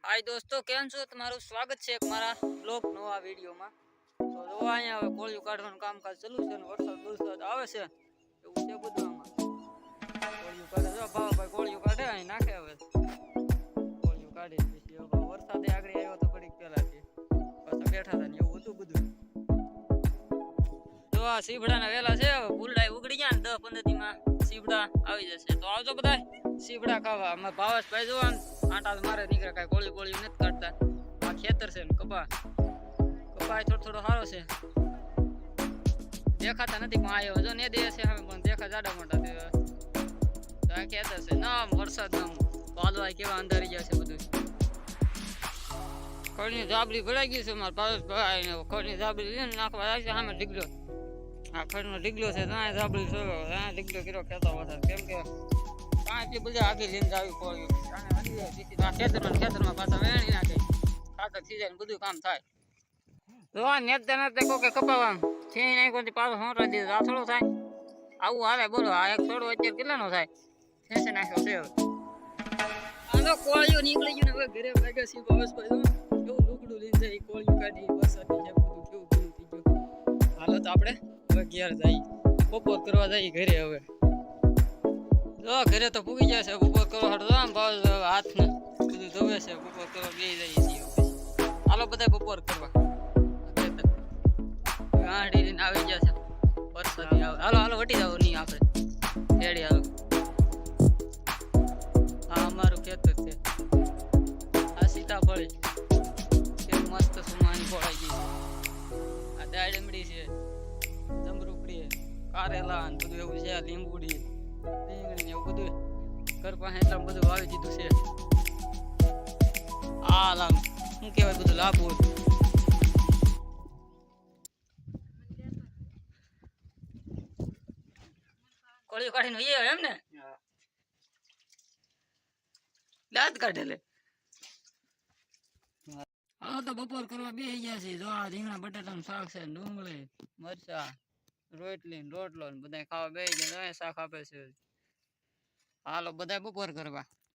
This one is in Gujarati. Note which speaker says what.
Speaker 1: हाय दोस्तों, કેમ છો? તમારું સ્વાગત છે મારા બ્લોગ નવા વિડિયોમાં। તો જો અહીંયા હવે કોળિયું કાઢવાનું કામકાજ ચાલુ છે અને વરસાદ આવે છે એવું છે બધું આમાં। કોળિયું કાઢે જો ભાઈ કોળિયું કાઢે અહીં નાખે હવે કોળિયું કાઢી પછી હવે વરસાદે આગળ આવ્યો તો ઘડીક પહેલાથી પાછા બેઠા હતા ને એવું હતું બધું। જો આ સીબડાના વેલા છે હવે ફૂલડાઈ ઉગડી ગયા ને 10-15 દીમાં સીબડા આવી જશે તો આવજો બધા સીબડા ખાવા। અમાર ભાવેશભાઈ જો આટા મારે નીકળે કાંઈ કોળી નથી કાઢતા। આ ખેતર છે ને કપા થોડો સારો છે દેખાતા નથી પણ આવ્યો જો ને દે છે હવે પણ દેખા જાડા મોટા તો આ ખેતર છે ના વરસાદ ના પાલવા કેવા અંધારી ગયા છે બધું। ખડની જાબડી ભરાઈ ગઈ છે મારા ભાવેશભાઈ ને ખડની જાબડી લઈને નાખવા આવી છે સામે ઢીગલો આ ખડનો ઢીગલો છે ત્યાં જાબડી છે ત્યાં ઢીગલો કર્યો ખેતો વધારે કેમ કે પાંચથી બધા આગળ લઈને આવી પડ્યું ખેતરમાં પાછા વેણી નાખે ખાતર સીઝન બધું કામ થાય તો આ નેતા કહો કે કપાવા છે નહીં પાછો સોંટા દીધો આ થોડો થાય આવું હાલે બોલો આ એક થોડો અત્યારે કેટલાનો થાય છે નાખ્યો છે હવે આ તો કોળિયું નીકળી ગયું ને હવે ઘરે ભાગ્યા છે ભાવેશભાઈ કેવું લુગડું લઈને જાય કોળિયું કાઢી વરસાદની જેમ બધું કેવું થઈ ગયું હાલો તો આપણે હવે ઘેર જઈએ બપોર કરવા જઈએ ઘરે હવે જો ઘરે તો પૂગી જશે બપોર કરવા હાટો આમ હાથ ને બધું ધોવે છે બપોર કરવા બે જઈએ છીએ હાલો બધા બપોર કરવા ગાડી લઈને આવી જશે વરસાદ હાલો વટી જાવ નહીં આપણે રેડી હાલો હા અમારું ખેતર છે આ સીતાફળી કે મસ્ત સુમાની ફળાઈ ગઈ છે આ દાડમડી છે જમરૂકડી કારેલા ને બધું એવું છે લીંબુડી રીંગણી એવું બધું ઘર પાસે એટલા બધું વાવી દીધું છે આ લામ શું કહેવાય બધું લાભવું કોળી કાઢીને એ એમ ને દાંત કાઢેલે હા તો બપોર કરવા બેસી ગયા છે જો આ રીંગણા બટાટાનું શાક છે ડુંગળી મરચા રોટલી રોટલો ને બધા ખાવા બેસી ગયા શાક આપે છે હાલો બધા બપોર કરવા